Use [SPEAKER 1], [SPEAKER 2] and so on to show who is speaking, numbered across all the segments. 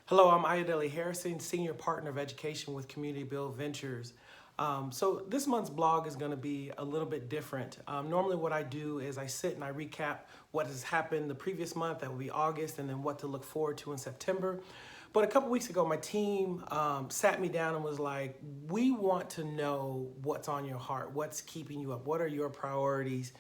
[SPEAKER 1] Hello, I'm Ayodele Harrison, Senior Partner of Education with CommunityBuild Ventures. So this month's blog is going to be a little bit different. Normally what I do is I sit and I recap what has happened the previous month, that will be August, and then what to look forward to in September. But a couple weeks ago, my team sat me down and was like, we want to know what's on your heart, what's keeping you up, what are your priorities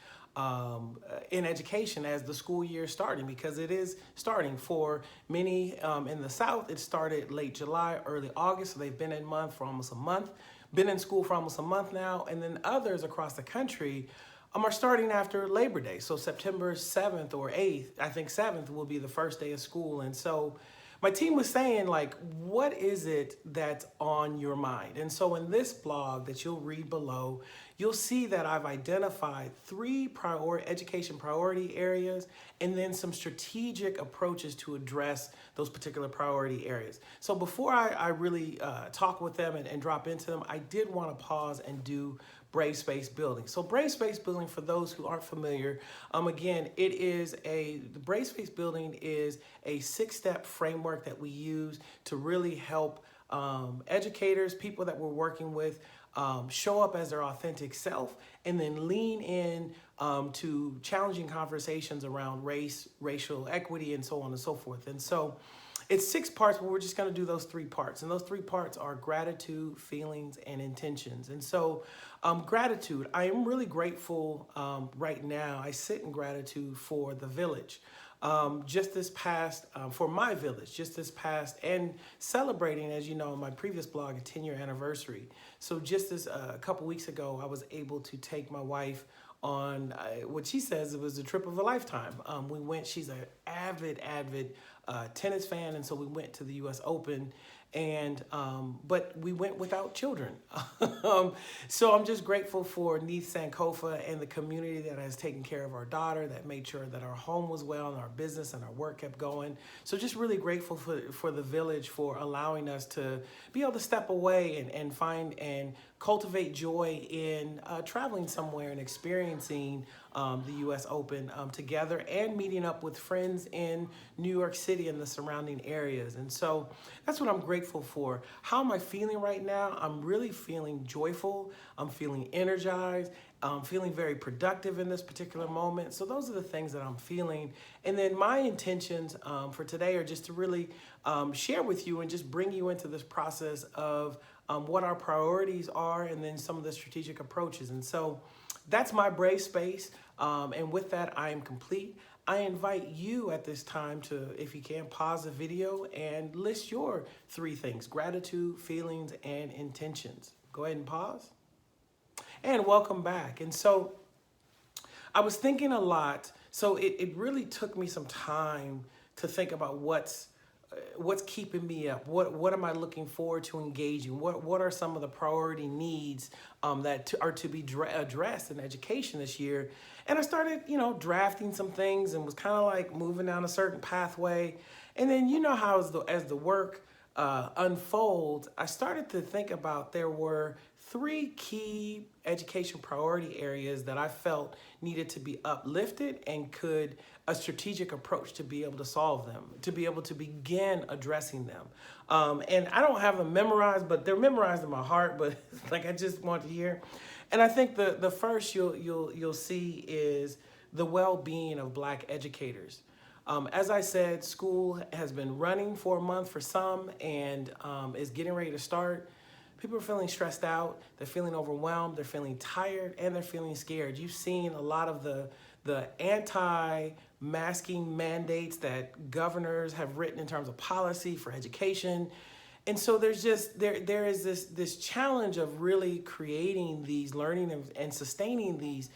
[SPEAKER 1] in education as the school year is starting, because it is starting for many in the South. It started late July, early August, so they've been been in school for almost a month now, and then others across the country are starting after Labor Day. So September 7th or 8th, I think 7th will be the first day of school. And so my team was saying, like, what is it that's on your mind? And so in this blog that you'll read below, you'll see that I've identified three education priority areas and then some strategic approaches to address those particular priority areas. So before I really talk with them and drop into them, I did want to pause and do Brave Space Building. So Brave Space Building, for those who aren't familiar, again, the Brave Space Building is a 6-step framework that we use to really help educators, people that we're working with, show up as their authentic self, and then lean in to challenging conversations around race, racial equity, and so on and so forth. And so it's 6 parts, but we're just going to do those 3 parts. And those 3 parts are gratitude, feelings, and intentions. And so gratitude, I am really grateful right now. I sit in gratitude for the village. Just this past, for my village, just this past, and celebrating, as you know, in my previous blog, a 10-year anniversary. So just this a couple weeks ago, I was able to take my wife on what she says it was the trip of a lifetime. She's an avid tennis fan, and so we went to the US Open, and but we went without children. So I'm just grateful for Neith Sankofa and the community that has taken care of our daughter, that made sure that our home was well and our business and our work kept going. So just really grateful for the village for allowing us to be able to step away and find and cultivate joy in traveling somewhere and experiencing the US Open together, and meeting up with friends in New York City and the surrounding areas. And so that's what I'm grateful for. How am I feeling right now? I'm really feeling joyful. I'm feeling energized. I'm feeling very productive in this particular moment. So those are the things that I'm feeling. And then my intentions for today are just to really share with you and just bring you into this process of what our priorities are, and then some of the strategic approaches. And so that's my brave space. And with that, I am complete. I invite you at this time to, if you can, pause the video and list your 3 things: gratitude, feelings, and intentions. Go ahead and pause. And welcome back. And so I was thinking a lot. So it really took me some time to think about what's keeping me up. What am I looking forward to engaging? What are some of the priority needs that are to be addressed in education this year? And I started, drafting some things and was kind of like moving down a certain pathway. And then how as the work unfolds, I started to think about there were 3 key education priority areas that I felt needed to be uplifted and could a strategic approach to be able to solve them, to be able to begin addressing them. And I don't have them memorized, but they're memorized in my heart, but like I just want to hear. And I think the first you'll see is the well-being of Black educators. As I said, school has been running for a month for some, and is getting ready to start. People are feeling stressed out, they're feeling overwhelmed, they're feeling tired, and they're feeling scared. You've seen a lot of the anti-masking mandates that governors have written in terms of policy for education. And so there is this challenge of really creating these learning and sustaining these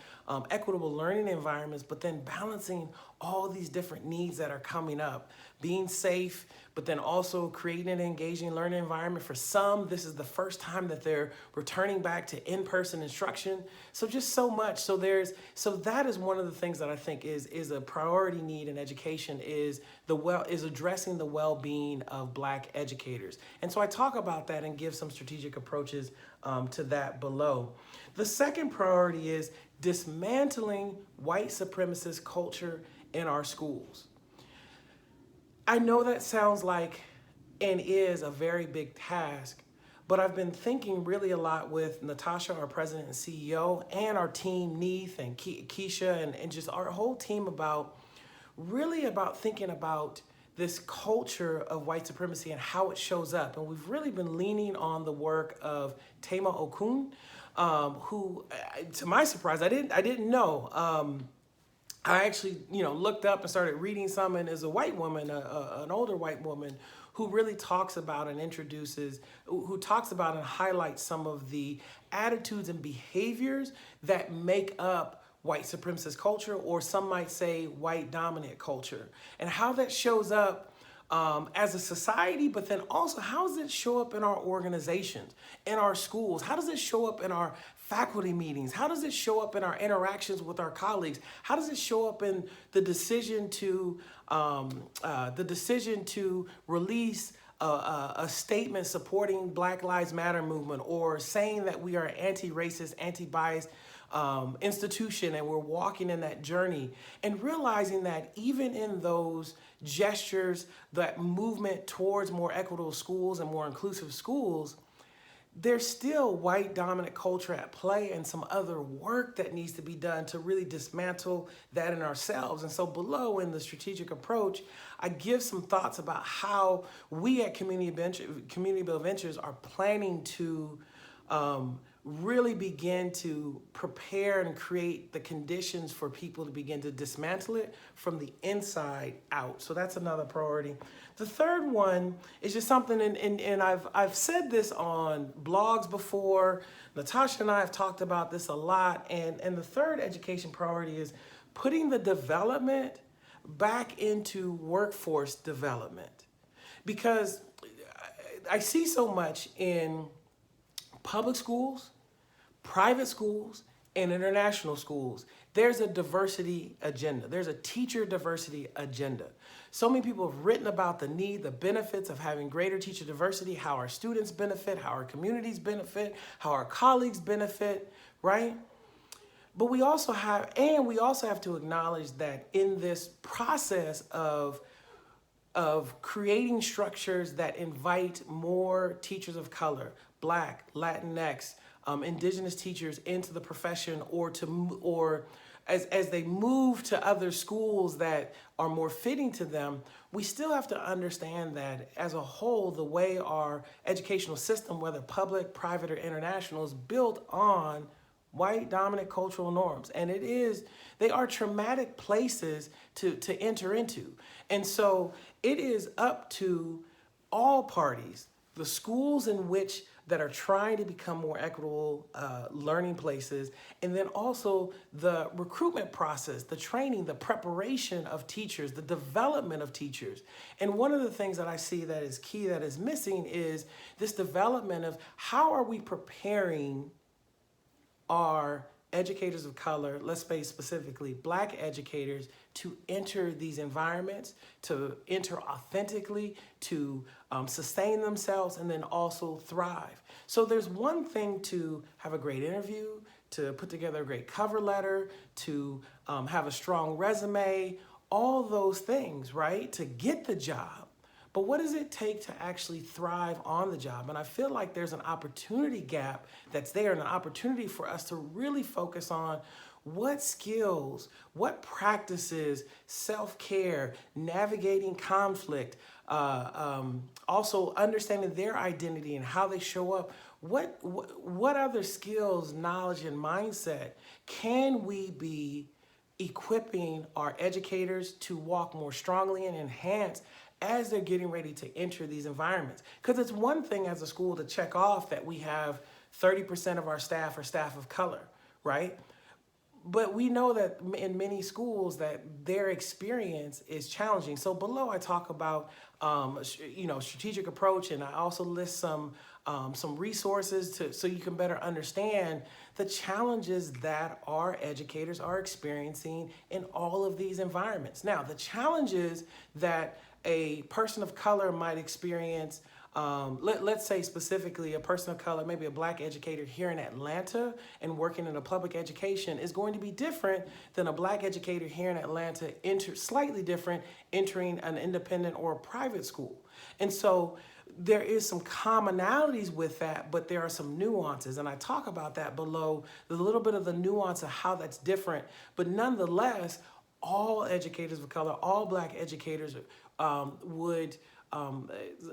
[SPEAKER 1] equitable learning environments, but then balancing all these different needs that are coming up. Being safe, but then also creating an engaging learning environment. For some, this is the first time that they're returning back to in-person instruction. So just so much. So that is one of the things that I think is a priority need in education, is addressing the well-being of Black educators. And so I talk about that and give some strategic approaches to that below. The second priority is dismantling white supremacist culture in our schools. I know that sounds like and is a very big task. But I've been thinking really a lot with Natasha, our president and CEO, and our team, Neith and Keisha, and just our whole team about thinking about this culture of white supremacy and how it shows up. And we've really been leaning on the work of Tema Okun, who, to my surprise, I didn't know. I actually, looked up and started reading some, and is a white woman, an older white woman, who really talks about and who talks about and highlights some of the attitudes and behaviors that make up white supremacist culture, or some might say white dominant culture, and how that shows up as a society, but then also how does it show up in our organizations, in our schools? How does it show up in our faculty meetings? How does it show up in our interactions with our colleagues? How does it show up in the decision to release a statement supporting Black Lives Matter movement, or saying that we are an anti-racist, anti-biased institution, and we're walking in that journey, and realizing that even in those gestures, that movement towards more equitable schools and more inclusive schools, there's still white dominant culture at play, and some other work that needs to be done to really dismantle that in ourselves. And so below in the strategic approach, I give some thoughts about how we at CommunityBuild Ventures are planning to really begin to prepare and create the conditions for people to begin to dismantle it from the inside out. So that's another priority. The third one is just something, and I've said this on blogs before. Natasha and I have talked about this a lot. And the third education priority is putting the development back into workforce development. Because I see so much in public schools, private schools, and international schools. There's a diversity agenda. There's a teacher diversity agenda. So many people have written about the need, the benefits of having greater teacher diversity, how our students benefit, how our communities benefit, how our colleagues benefit, right? But we also have to acknowledge that in this process of creating structures that invite more teachers of color, Black, Latinx, Indigenous teachers into the profession, or as they move to other schools that are more fitting to them, we still have to understand that as a whole, the way our educational system, whether public, private, or international, is built on white dominant cultural norms. And they are traumatic places to enter into. And so it is up to all parties, the schools that are trying to become more equitable learning places, and then also the recruitment process, the training, the preparation of teachers, the development of teachers. And one of the things that I see that is key, that is missing, is this development of how are we preparing our educators of color, let's say specifically Black educators, to enter these environments, to enter authentically, to sustain themselves, and then also thrive. So there's one thing to have a great interview, to put together a great cover letter, to have a strong resume, all those things, right, to get the job. But what does it take to actually thrive on the job? And I feel like there's an opportunity gap that's there, and an opportunity for us to really focus on what skills, what practices, self-care, navigating conflict, also understanding their identity and how they show up. What other skills, knowledge, and mindset can we be equipping our educators to walk more strongly and enhance as they're getting ready to enter these environments? Because it's one thing as a school to check off that we have 30% of our staff are staff of color, right? But we know that in many schools that their experience is challenging. So below I talk about strategic approach, and I also list some resources so you can better understand the challenges that our educators are experiencing in all of these environments. Now, the challenges that a person of color might experience let's say specifically a person of color, maybe a black educator here in Atlanta and working in a public education is going to be different than a black educator here in Atlanta, slightly different, entering an independent or a private school. And so there is some commonalities with that, but there are some nuances. And I talk about that below, the little bit of the nuance of how that's different. But nonetheless, all educators of color, all black educators would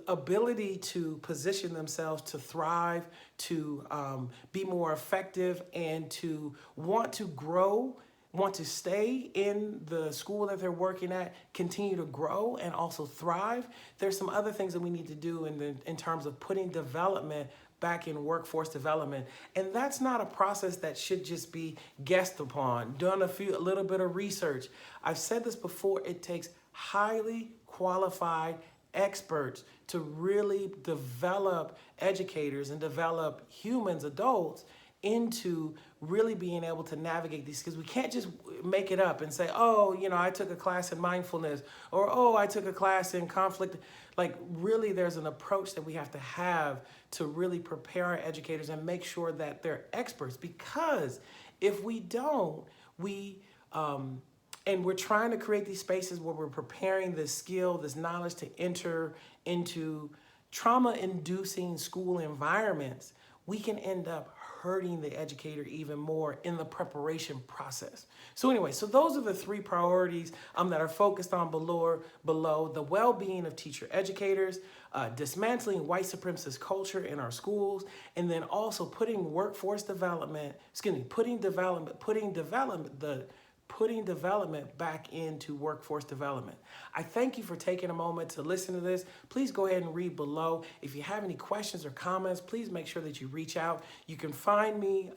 [SPEAKER 1] ability to position themselves to thrive, to be more effective, and to want to grow, want to stay in the school that they're working at, continue to grow, and also thrive. There's some other things that we need to do in terms of putting development back in workforce development. And that's not a process that should just be guessed upon, done a little bit of research. I've said this before, it takes highly qualified experts to really develop educators and develop humans, adults, into really being able to navigate these, because we can't just make it up and say, oh, you know, I took a class in mindfulness, or oh, I took a class in conflict. Like, really, there's an approach that we have to really prepare our educators and make sure that they're experts, because if we don't, and we're trying to create these spaces where we're preparing this skill, this knowledge to enter into trauma-inducing school environments, we can end up hurting the educator even more in the preparation process. So anyway, so those are the three priorities that are focused on below the well-being of teacher educators, dismantling white supremacist culture in our schools, and then also putting development back into workforce development. I thank you for taking a moment to listen to this. Please go ahead and read below. If you have any questions or comments, please make sure that you reach out. You can find me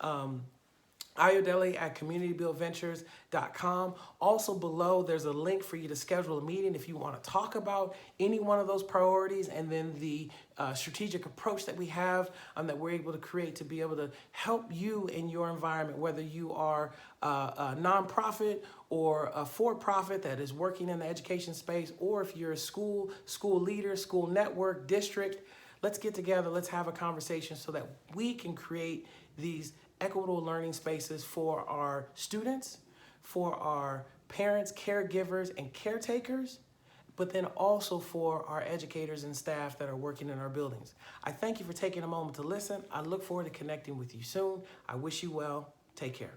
[SPEAKER 1] Ayodele at CommunityBuildVentures.com. Also below, there's a link for you to schedule a meeting if you want to talk about any one of those priorities, and then the strategic approach that we have that we're able to create to be able to help you in your environment, whether you are a nonprofit or a for-profit that is working in the education space, or if you're a school leader, school network, district. Let's get together, let's have a conversation so that we can create these equitable learning spaces for our students, for our parents, caregivers, and caretakers, but then also for our educators and staff that are working in our buildings. I thank you for taking a moment to listen. I look forward to connecting with you soon. I wish you well. Take care.